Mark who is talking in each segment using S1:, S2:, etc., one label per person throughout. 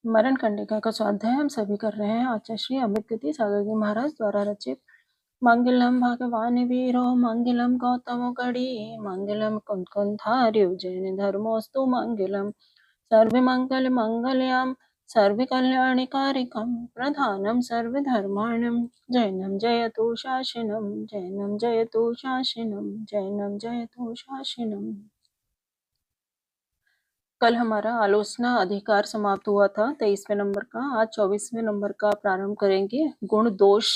S1: मरण कंडिका का स्वाध्याय हम सभी कर रहे हैं। आचार्य श्री अमित गति सागर जी महाराज द्वारा रचित मंगलम भगवान वीरो मंगलम गौतमो गढ़ी मंगलम कुंकुंधार्यो जैन धर्मोस्तु मंगलम सर्व मंगल मंगलयाम सर्व कल्याणकारिकम प्रधानम सर्व धर्माणम जैनम जयतु शासनम जैनम जयतु शासनम जैनम जयतु शासनम। कल हमारा आलोचना अधिकार समाप्त हुआ था 23वें नंबर का। आज 24वें नंबर का प्रारंभ करेंगे। गुण दोष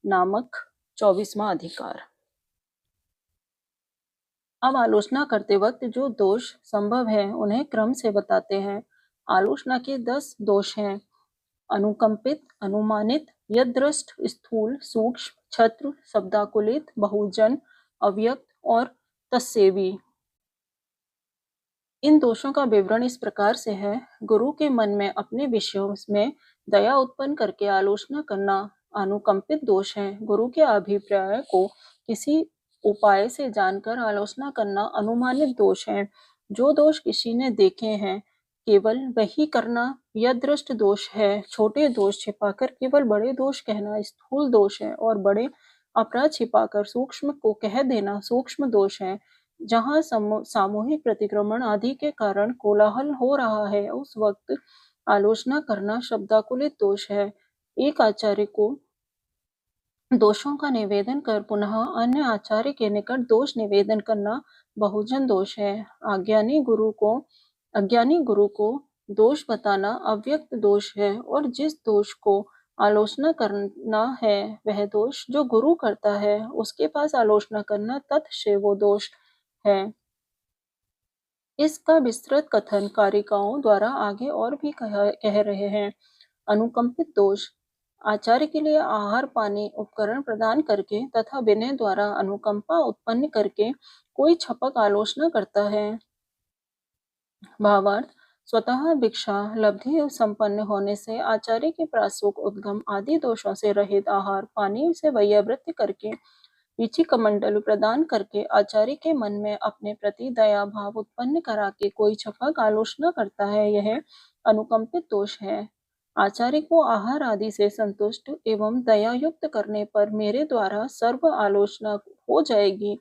S1: नामक 24वां अधिकार। अब आलोचना करते वक्त जो दोष संभव है उन्हें क्रम से बताते हैं। आलोचना के 10 दोष हैं। अनुकंपित, अनुमानित, यदृष्ट, स्थूल, सूक्ष्म, छत्र, शब्दाकुलित, बहुजन, अव्यक्त और तस्सेवी। इन दोषों का विवरण इस प्रकार से है। गुरु के मन में अपने विषयों में दया उत्पन्न करके आलोचना करना अनुकंपित दोष है। गुरु के अभिप्राय को किसी उपाय से जानकर आलोचना करना अनुमानित दोष है। जो दोष किसी ने देखे हैं केवल वही करना यह दृष्ट दोष है। छोटे दोष छिपाकर केवल बड़े दोष कहना स्थूल दोष है और बड़े अपराध छिपाकर सूक्ष्म को कह देना सूक्ष्म दोष है। जहाँ सामूहिक प्रतिक्रमण आदि के कारण कोलाहल हो रहा है उस वक्त आलोचना करना शब्दाकुलित दोष है। एक आचार्य को दोषों का निवेदन कर पुनः अन्य आचार्य के निकट दोष निवेदन करना बहुजन दोष है। अज्ञानी गुरु को दोष बताना अव्यक्त दोष है और जिस दोष को आलोचना करना है वह दोष जो गुरु करता है उसके पास आलोचना करना तत्क्षय वो दोष है। इसका विस्तृत कथन कारिकाओं द्वारा आगे और भी कह रहे हैं। अनुकंपित दोष आचार्य के लिए आहार पानी उपकरण प्रदान करके तथा विनय द्वारा अनुकंपा उत्पन्न करके कोई छपक आलोचना करता है। भावार्थ स्वतः भिक्षा लब्धि संपन्न होने से आचार्य के प्रासुक उद्गम आदि दोषों से रहित आहार पानी से वैयावृत्ति करके वीची कमंडल प्रदान करके आचार्य के मन में अपने प्रति दया भाव उत्पन्न करा के कोई छपक आलोचना करता है यह अनुकंपित दोष है। आचार्य को आहार आदि से संतुष्ट एवं दया युक्त करने पर मेरे द्वारा सर्व आलोचना हो जाएगी।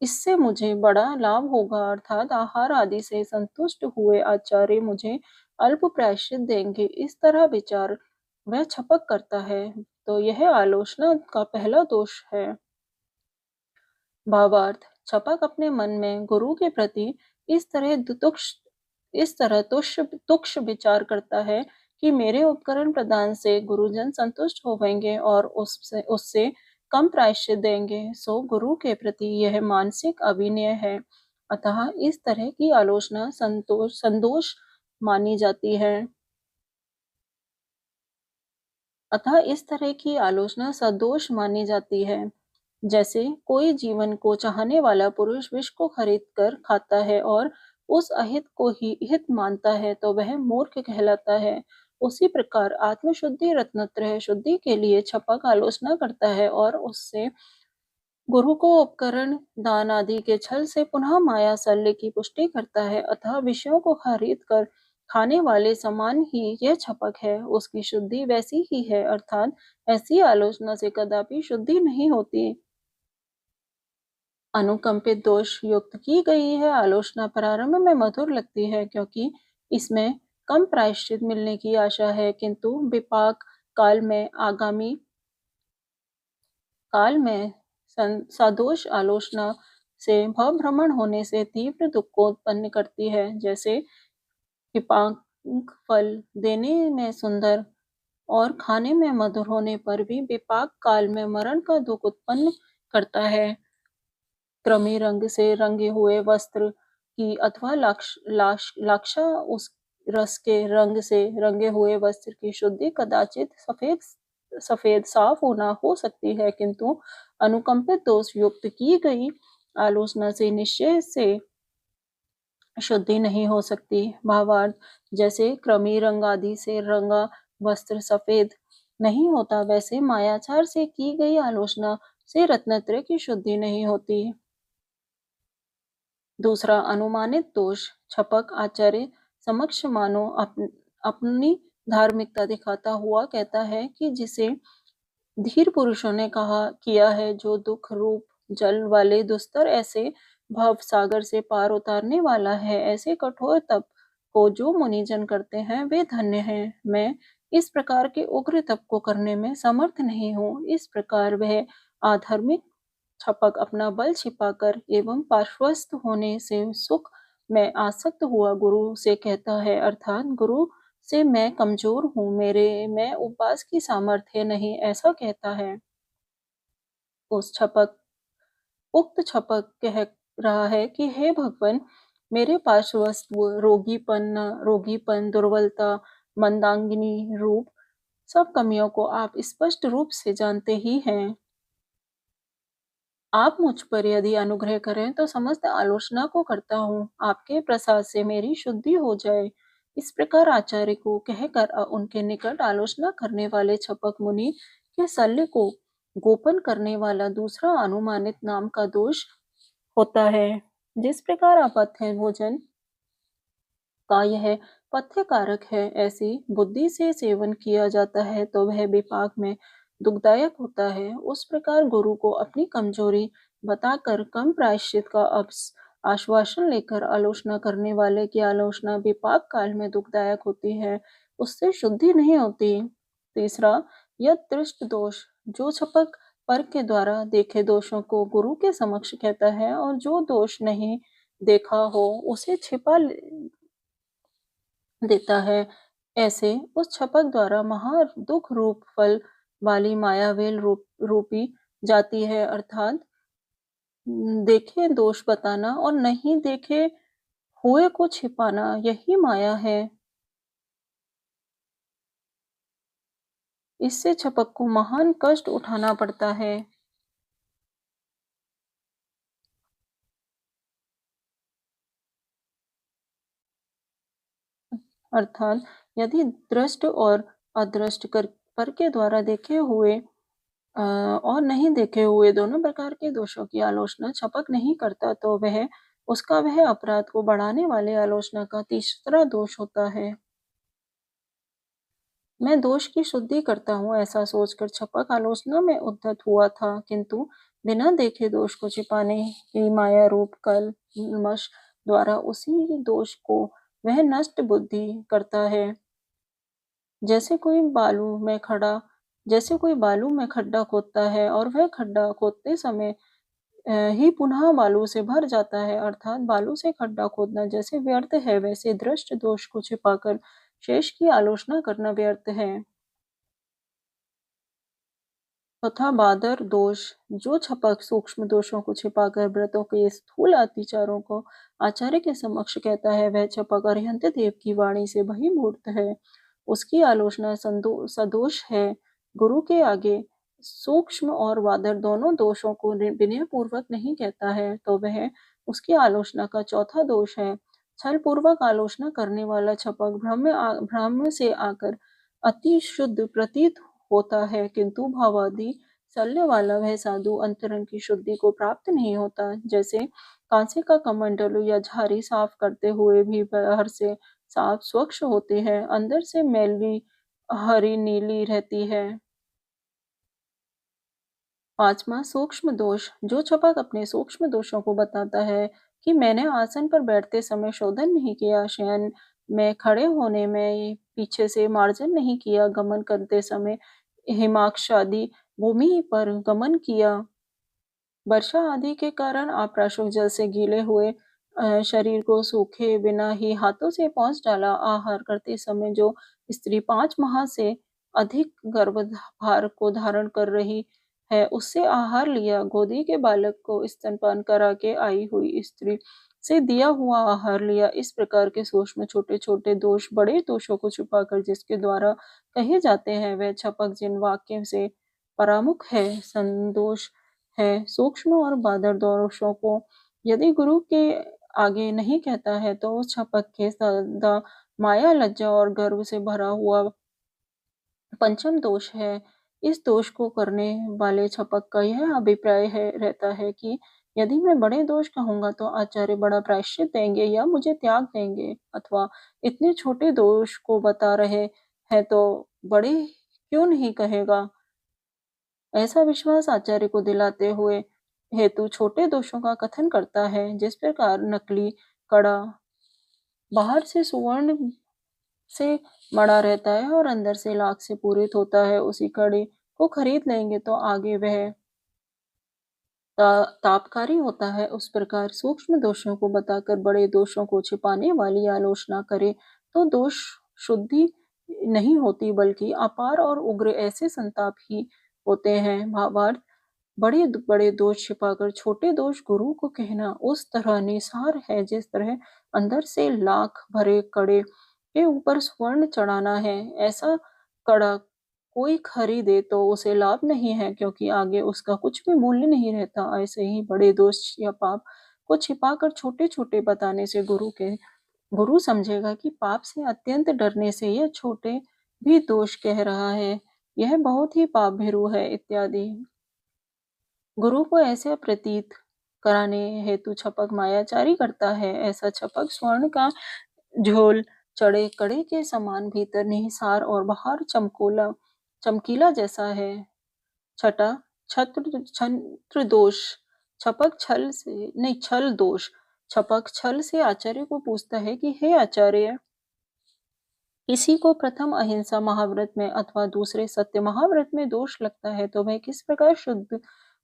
S1: इससे मुझे बड़ा लाभ होगा अर्थात आहार आदि से संतुष्ट हुए आचार्य मुझे अल्प प्रायश्चित देंगे। इस तरह विचार वह छपक करता है तो यह आलोचना का पहला दोष है। भावार्थ छपक अपने मन में गुरु के प्रति इस तरह तुक्ष विचार करता है कि मेरे उपकरण प्रदान से गुरुजन संतुष्ट होंगे और उससे कम प्रायश्चित देंगे सो गुरु के प्रति यह मानसिक अभिनय है। अतः इस तरह की आलोचना संदोष मानी जाती है। अतः इस तरह की आलोचना सदोष मानी जाती है। जैसे कोई जीवन को चाहने वाला पुरुष विष को खरीद कर खाता है और उस अहित को ही हित मानता है तो वह मूर्ख कहलाता है। उसी प्रकार आत्मशुद्धि रत्नत्रय शुद्धि के लिए छपक आलोचना करता है और उससे गुरु को उपकरण दान आदि के छल से पुनः माया शल्य की पुष्टि करता है। अतः विषयों को खरीद कर खाने वाले समान ही यह छपक है उसकी शुद्धि वैसी ही है अर्थात ऐसी आलोचना से कदापि शुद्धि नहीं होती। अनुकंपित दोष युक्त की गई है आलोचना प्रारंभ में मधुर लगती है क्योंकि इसमें कम प्रायश्चित मिलने की आशा है किंतु विपाक काल में आगामी काल में सदोष आलोचना से भवभ्रमण होने से तीव्र दुख को उत्पन्न करती है। जैसे विपाक फल देने में सुंदर और खाने में मधुर होने पर भी विपाक काल में मरण का दुख उत्पन्न करता है। क्रमी रंग से रंगे हुए वस्त्र की अथवा लाक्षा उस रस के रंग से रंगे हुए वस्त्र की शुद्धि कदाचित सफेद साफ होना हो सकती है किंतु अनुकंपित दोष युक्त की गई आलोचना से निश्चय से शुद्धि नहीं हो सकती। भावार्थ जैसे क्रमी रंग आदि से रंगा वस्त्र सफेद नहीं होता वैसे मायाचार से की गई आलोचना से रत्नत्रय की शुद्धि नहीं होती। दूसरा अनुमानित दोष छपक आचार्य समक्ष मानो अपनी धार्मिकता दिखाता हुआ कहता है कि जिसे धीर पुरुषों ने कहा किया है, जो दुख रूप जल वाले दुस्तर ऐसे भव सागर से पार उतारने वाला है, ऐसे कठोर तप को जो मुनिजन करते हैं वे धन्य हैं। मैं इस प्रकार के उग्र तप को करने में समर्थ नहीं हूँ। इस प्रकार वह आधर्मिक छपक अपना बल छिपाकर एवं पार्श्वस्थ होने से सुख में आसक्त हुआ गुरु से कहता है, अर्थात गुरु से मैं कमजोर हूँ, मेरे में उपवास की सामर्थ्य नहीं, ऐसा कहता है। उस छपक उक्त छपक कह रहा है कि हे भगवान, मेरे पार्श्वस्थ रोगीपन, दुर्बलता, मंदाग्नि रूप सब कमियों को आप स्पष्ट रूप से जानते ही हैं। आप मुझ पर यदि अनुग्रह करें तो समस्त आलोचना को करता हूँ, आपके प्रसाद से मेरी शुद्धि हो जाए। इस प्रकार आचार्य को कहकर उनके निकट आलोचना करने वाले छपक मुनि के शल्य को गोपन करने वाला दूसरा अनुमानित नाम का दोष होता है। जिस प्रकार अपथ्य भोजन का यह पथ्य कारक है, ऐसी बुद्धि से सेवन किया जाता है तो वह विपाक में दुखदायक होता है। उस प्रकार गुरु को अपनी कमजोरी बताकर कम प्रायश्चित का आश्वासन लेकर आलोचना करने वाले की आलोचना विपाक काल में दुखदायक होती है, उससे शुद्धि नहीं होती। तीसरा, यद दृष्ट दोष, जो छपक पर के द्वारा देखे दोषों को गुरु के समक्ष कहता है और जो दोष नहीं देखा हो उसे छिपा देता है, ऐसे उस छपक द्वारा महा दुख रूप फल वाली मायावेल रूपी जाती है, अर्थात देखे दोष बताना और नहीं देखे हुए को छिपाना, यही माया है। इससे छपक को महान कष्ट उठाना पड़ता है। अर्थात यदि दृष्ट और अदृष्ट कर पर के द्वारा देखे हुए और नहीं देखे हुए दोनों प्रकार के दोषों की आलोचना छपक नहीं करता तो वह अपराध को बढ़ाने वाले आलोचना का तीसरा दोष होता है। मैं दोष की शुद्धि करता हूँ ऐसा सोचकर छपक आलोचना में उद्धत हुआ था, किंतु बिना देखे दोष को छिपाने की माया रूप कलमश द्वारा उसी दोष को वह नष्ट बुद्धि करता है। जैसे कोई बालू में खड्डा खोदता है और वह खड्डा खोदते समय ही पुनः बालू से भर जाता है, अर्थात बालू से खड्डा खोदना जैसे व्यर्थ है, वैसे दृष्ट दोष को छिपाकर शेष की आलोचना करना व्यर्थ है। तथा बादर दोष, जो छपक सूक्ष्म दोषों को छिपाकर व्रतों के स्थूल अतिचारों को आचार्य के समक्ष कहता है, वह छपक अरिहंत देव की वाणी से बहिर्भूत है, उसकी आलोचना सदोष है। गुरु के आगे सूक्ष्म और वादर दोनों दोषों को विनय पूर्वक नहीं कहता है तो वह उसकी आलोचना का चौथा दोष है। छल पूर्वक आलोचना करने वाला छपक भ्रम से आकर अति शुद्ध प्रतीत होता है, किंतु भावादि शल्य वाला वह साधु अंतरंग की शुद्धि को प्राप्त नहीं होता। जैसे कांसे का कमंडलू या झारी साफ करते हुए भी बाहर से साफ स्वच्छ होते हैं, अंदर से मैली हरी नीली रहती है। पांचवा, सूक्ष्म दोष, जो छपक अपने सूक्ष्म दोषों को बताता है कि मैंने आसन पर बैठते समय शोधन नहीं किया, शयन में खड़े होने में पीछे से मार्जन नहीं किया, गमन करते समय हिमाक्षादि भूमि पर गमन किया, वर्षा आदि के कारण आप्राशुक जल से गीले हुए शरीर को सूखे बिना ही हाथों से पहुंच डाला, आहार करते समय जो स्त्री 5 माह से अधिक गर्भभार को धारण कर रही है उससे आहार लिया, गोदी के बालक को स्तनपान करा के आई हुई स्त्री से दिया हुआ आहार लिया, इस प्रकार के सूक्ष्म छोटे छोटे दोष बड़े दोषों को छुपाकर जिसके द्वारा कहे जाते हैं, वह छपक जिन वाक्य से परामुख है संदोष है। सूक्ष्म और बादर दोषों को यदि गुरु के आगे नहीं कहता है तो उस छपक के सदा माया लज्जा और गर्व से भरा हुआ पंचम दोष है। इस दोष को करने वाले छपक का यह अभिप्राय रहता है कि यदि मैं बड़े दोष कहूँगा तो आचार्य बड़ा प्रायश्चित देंगे या मुझे त्याग देंगे, अथवा इतने छोटे दोष को बता रहे हैं तो बड़े क्यों नहीं कहेगा। ऐसा विश्वास आचार्य को दिलाते हुए हेतु छोटे दोषों का कथन करता है। जिस प्रकार नकली कड़ा बाहर से सुवर्ण से मड़ा रहता है और अंदर से लाख से पूरित होता है, उसी कड़े को खरीद लेंगे तो आगे वह तापकारी होता है। उस प्रकार सूक्ष्म दोषों को बताकर बड़े दोषों को छिपाने वाली आलोचना करे तो दोष शुद्धि नहीं होती, बल्कि अपार और उग्र ऐसे संताप ही होते हैं। भावार्थ, बड़े बड़े दोष छिपाकर छोटे दोष गुरु को कहना उस तरह निसार है जिस तरह अंदर से लाख भरे कड़े के ऊपर स्वर्ण चढ़ाना है। ऐसा कड़ा कोई खरीदे तो उसे लाभ नहीं है, क्योंकि आगे उसका कुछ भी मूल्य नहीं रहता। ऐसे ही बड़े दोष या पाप को छिपाकर छोटे छोटे बताने से गुरु समझेगा कि पाप से अत्यंत डरने से यह छोटे भी दोष कह रहा है, यह बहुत ही पाप भीरु है इत्यादि। गुरु को ऐसे प्रतीत कराने हेतु छपक मायाचारी करता है। ऐसा छपक स्वर्ण का झोल चढ़े कड़े के समान भीतर निहिसार और बाहर चमकीला जैसा है। छठा, छत्र दोष। छल दोष। छपक छल से आचार्य को पूछता है कि हे आचार्य, किसी को प्रथम अहिंसा महाव्रत में अथवा दूसरे सत्य महाव्रत में दोष लगता है तो वह किस प्रकार शुद्ध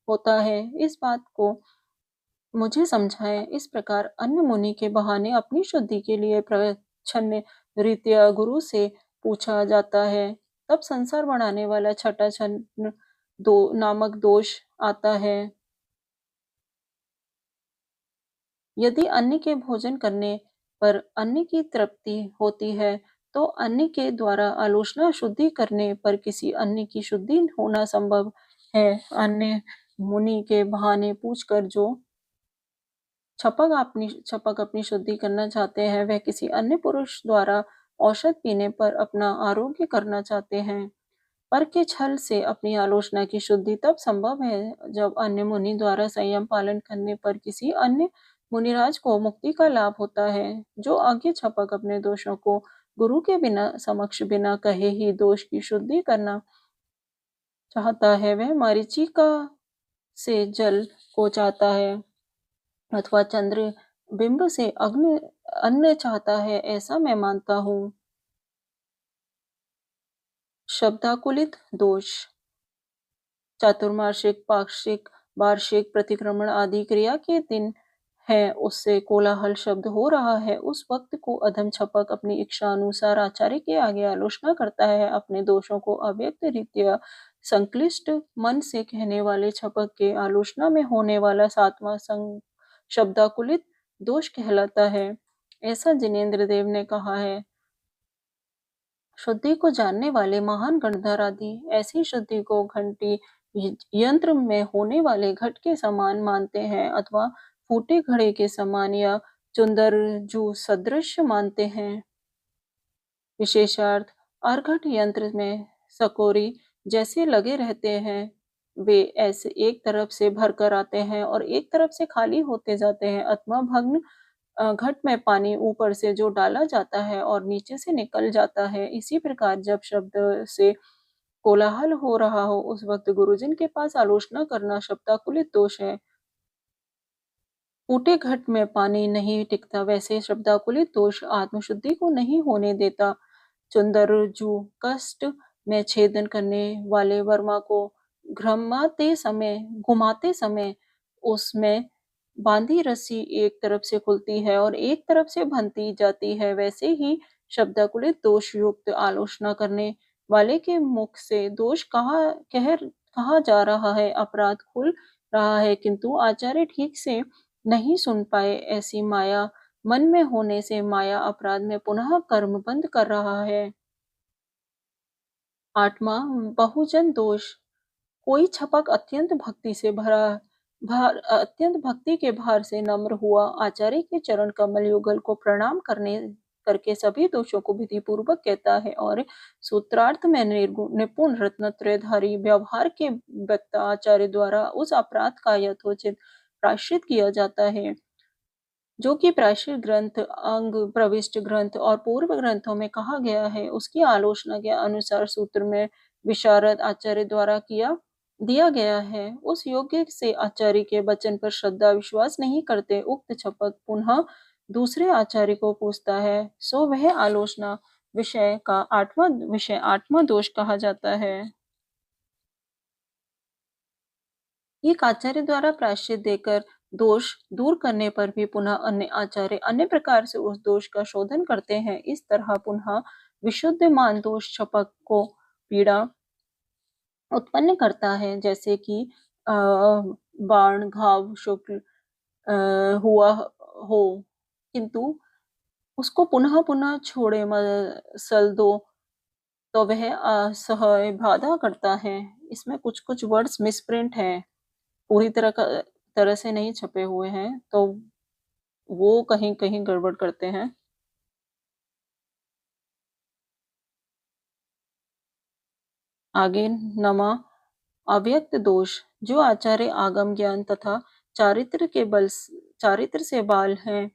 S1: होता है, इस बात को मुझे समझाएं। इस प्रकार अन्य मुनि के बहाने अपनी शुद्धि के लिए प्रच्छन्न रीत्या गुरु से पूछा जाता है। तब संसार बढ़ाने वाला छठा छन्न नामक दोष आता है। यदि अन्य के भोजन करने पर अन्य की तृप्ति होती है तो अन्य के द्वारा आलोचना शुद्धि करने पर किसी अन्य की शुद्धि होना संभव है। अन्य मुनि के बहाने पूछकर जो छपक अपनी शुद्धि करना चाहते हैं, वह किसी अन्य पुरुष द्वारा औषध पीने पर अपना आरोग्य करना चाहते हैं। पर के छल से अपनी आलोचना की शुद्धि तब संभव है जब अन्य मुनि द्वारा संयम पालन करने पर किसी अन्य मुनिराज को मुक्ति का लाभ होता है। जो आगे छपक अपने दोषों को गुरु के बिना कहे ही दोष की शुद्धि करना चाहता है, वह मरीचिका से जल को चाहता है अथवा चंद्र बिंब से अन्न चाहता है, ऐसा मैं मानता हूँ। शब्दाकुलित दोष। चातुर्मासिक, पाक्षिक, वार्षिक, प्रतिक्रमण आदि क्रिया के दिन है, उससे कोलाहल शब्द हो रहा है, उस वक्त को अधम छपक अपनी इच्छा अनुसार आचार्य के आगे आलोचना करता है। अपने दोषों को अव्यक्त रीत्या संक्लिष्ट मन से कहने वाले छपक के आलोचना में होने वाला सातवां शब्दाकुलित दोष कहलाता है। ऐसा जिनेन्द्र देव ने कहा है। शुद्धि को जानने वाले महान गणधर आदि ऐसी शुद्धि को घंटी यंत्र में होने वाले घट के समान मानते हैं अथवा फूटे घड़े के समान या चुंदरजू सदृश मानते हैं। विशेषार्थ, अर्घट यंत्र में सकोरी जैसे लगे रहते हैं, वे ऐसे एक तरफ से भरकर आते हैं और एक तरफ से खाली होते जाते हैं, अथवा भग्न घट में पानी ऊपर से जो डाला जाता है और नीचे से निकल जाता है। इसी प्रकार जब शब्द से कोलाहल हो रहा हो उस वक्त गुरुजन के पास आलोचना करना शब्दाकुलित दोष है। फूटे घट में पानी नहीं टिकता, वैसे शब्दाकुलित दोष आत्मशुद्धि को नहीं होने देता। चुंदरजू कष्ट में छेदन करने वाले वर्मा को घुमाते समय उसमें बांधी रस्सी एक तरफ से खुलती है और एक तरफ से बंधती जाती है, वैसे ही शब्दाकुलित दोष युक्त आलोचना करने वाले के मुख से दोष कहा जा रहा है, अपराध खुल रहा है, किंतु आचार्य ठीक से नहीं सुन पाए। ऐसी माया मन में होने से माया अपराध में पुनः कर्म बंद कर रहा है। आठवां बहुजन दोष। कोई छपक अत्यंत भक्ति के भार से नम्र हुआ आचार्य के चरण कमल युगल को प्रणाम करके सभी दोषों को विधि पूर्वक कहता है और सूत्रार्थ में निपुण रत्नत्रयधारी व्यवहार के वक्ता आचार्य द्वारा उस अपराध का यथोचित प्रायश्चित किया जाता है, जो कि प्रायश्चित ग्रंथ, अंग प्रविष्ट ग्रंथ और पूर्व ग्रंथों में कहा गया है, उसकी आलोचना के अनुसार सूत्र में विशारद आचार्य द्वारा दिया गया है। उस योग्य से आचार्य के वचन पर श्रद्धा विश्वास नहीं करते, उक्त छपक पुनः दूसरे आचार्य को पूछता है, सो वह आलोचना विषय का आठवां दोष कहा जाता है। एक आचार्य द्वारा प्रायश्चित देकर दोष दूर करने पर भी पुनः अन्य आचार्य अन्य प्रकार से उस दोष का शोधन करते हैं। इस तरह पुनः विशुद्धमान दोष छपक को पीड़ा उत्पन्न करता है, जैसे कि बाण घाव शुक्ल हुआ हो, किंतु उसको पुनः पुनः छोड़े सल दो तो वह असह्य बाधा करता है। इसमें कुछ कुछ वर्ड्स मिसप्रिंट हैं, पूरी तरह से नहीं छपे हुए हैं, तो वो कहीं कहीं गड़बड़ करते हैं। आगे नमा अव्यक्त दोष, जो आचार्य आगम ज्ञान तथा चारित्र से बाल हैं,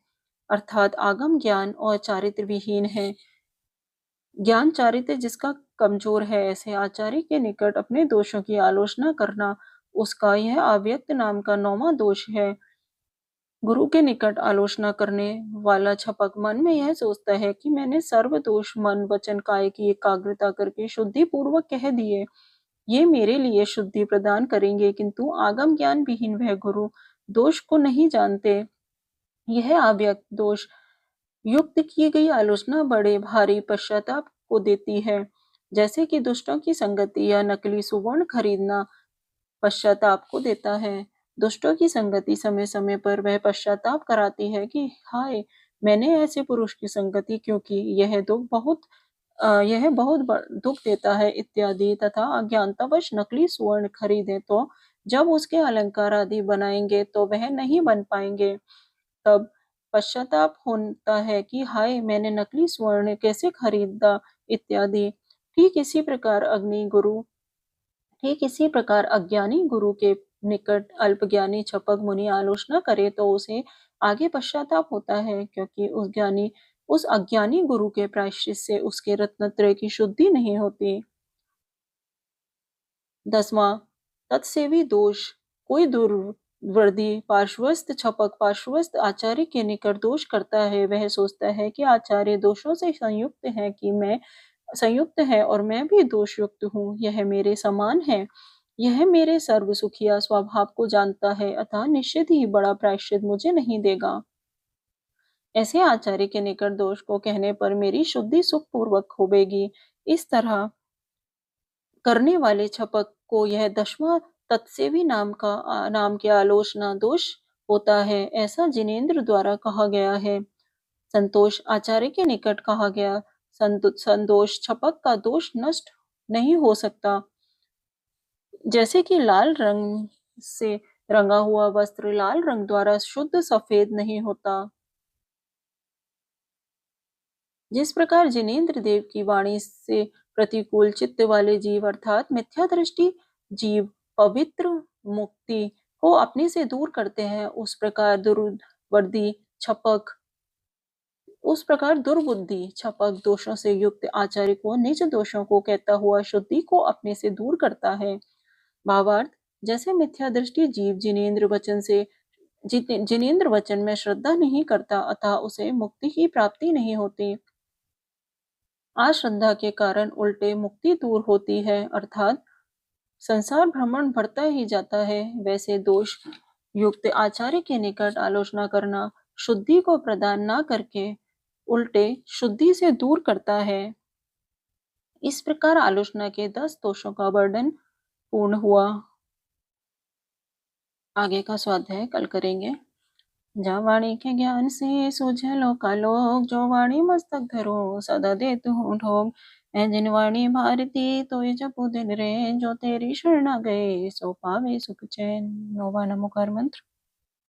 S1: अर्थात आगम ज्ञान और चारित्र विहीन है। ज्ञान चारित्र जिसका कमजोर है, ऐसे आचार्य के निकट अपने दोषों की आलोचना करना उसका यह अव्यक्त नाम का 9वां दोष है। गुरु के निकट आलोचना करने वाला छपक मन में यह सोचता है कि मैंने सर्व दोष मन वचन काय की एकाग्रता करके शुद्धि पूर्वक कह दिए, ये मेरे लिए शुद्धि प्रदान करेंगे, किंतु आगम ज्ञान विहीन वह गुरु दोष को नहीं जानते। यह अव्यक्त दोष युक्त की गई आलोचना बड़े भारी पश्चाताप को देती है, जैसे कि दुष्टों की संगति या नकली सुवर्ण खरीदना पश्चाताप को देता है। दुष्टों की संगति समय समय पर वह पश्चाताप कराती है कि हाय, मैंने ऐसे पुरुष की संगति क्यों की, यह बहुत दुख देता है इत्यादि। तथा अज्ञानतावश नकली सुवर्ण खरीदे तो जब उसके अलंकार आदि बनाएंगे तो वह नहीं बन पाएंगे, तब पश्चाताप होता है कि हाय, मैंने नकली स्वर्ण कैसे खरीदा इत्यादि। ठीक इसी प्रकार अज्ञानी गुरु के निकट अल्पज्ञानी छपक मुनि आलोचना करे तो उसे आगे पश्चाताप होता है, क्योंकि उस अज्ञानी गुरु के प्रायश्चित से उसके रत्नत्रय की शुद्धि नहीं होती। 10वां तत्सेवी दोष, कोई दुर्वर्दी पार्श्वस्थ छपक पार्श्वस्थ आचार्य के निकट दोष करता है। वह सोचता है कि आचार्य दोषों से संयुक्त है और मैं भी दोषयुक्त हूँ, यह मेरे समान है। यह मेरे सर्व सुखिया स्वभाव को जानता है, अतः निश्चित ही बड़ा प्रायश्चित मुझे नहीं देगा। ऐसे आचार्य के निकट दोष को कहने पर मेरी शुद्धि सुख पूर्वक होगी। इस तरह करने वाले छपक को यह 10वां तत्सेवी नाम के आलोचना दोष होता है, ऐसा जिनेंद्र द्वारा कहा गया है। संतोष आचार्य के निकट कहा गया संतोष छपक का दोष नष्ट नहीं हो सकता, जैसे कि लाल रंग से रंगा हुआ वस्त्र लाल रंग द्वारा शुद्ध सफेद नहीं होता। जिस प्रकार जिनेंद्र देव की वाणी से प्रतिकूल चित्त वाले जीव अर्थात मिथ्या दृष्टि जीव पवित्र मुक्ति को अपने से दूर करते हैं, उस प्रकार दुर्बुद्धि छपक दोषों से युक्त आचार्य को निज दोषों को कहता हुआ शुद्धि को अपने से दूर करता है। भावार्थ, जैसे मिथ्या दृष्टि जीव जिनेंद्र वचन में श्रद्धा नहीं करता, अतः उसे मुक्ति की प्राप्ति नहीं होती। अश्रद्धा के कारण उल्टे मुक्ति दूर होती है, अर्थात संसार भ्रमण बढ़ता ही जाता है। वैसे दोष युक्त आचार्य के निकट आलोचना करना शुद्धि को प्रदान न करके उल्टे शुद्धि से दूर करता है। इस प्रकार आलोचना के 10 दोषों का वर्णन पूर्ण हुआ। आगे का स्वाध्याय कल करेंगे। जा वाणी के ज्ञान से सूझलो का लोग, जो वाणी मस्तक धरो सदा देत हूँ ठोक। है जिन वाणी भारती तो जपु दिन रे, जो तेरी शरण गए सो पावे सुख चैन। 9वां नमोकार मंत्र।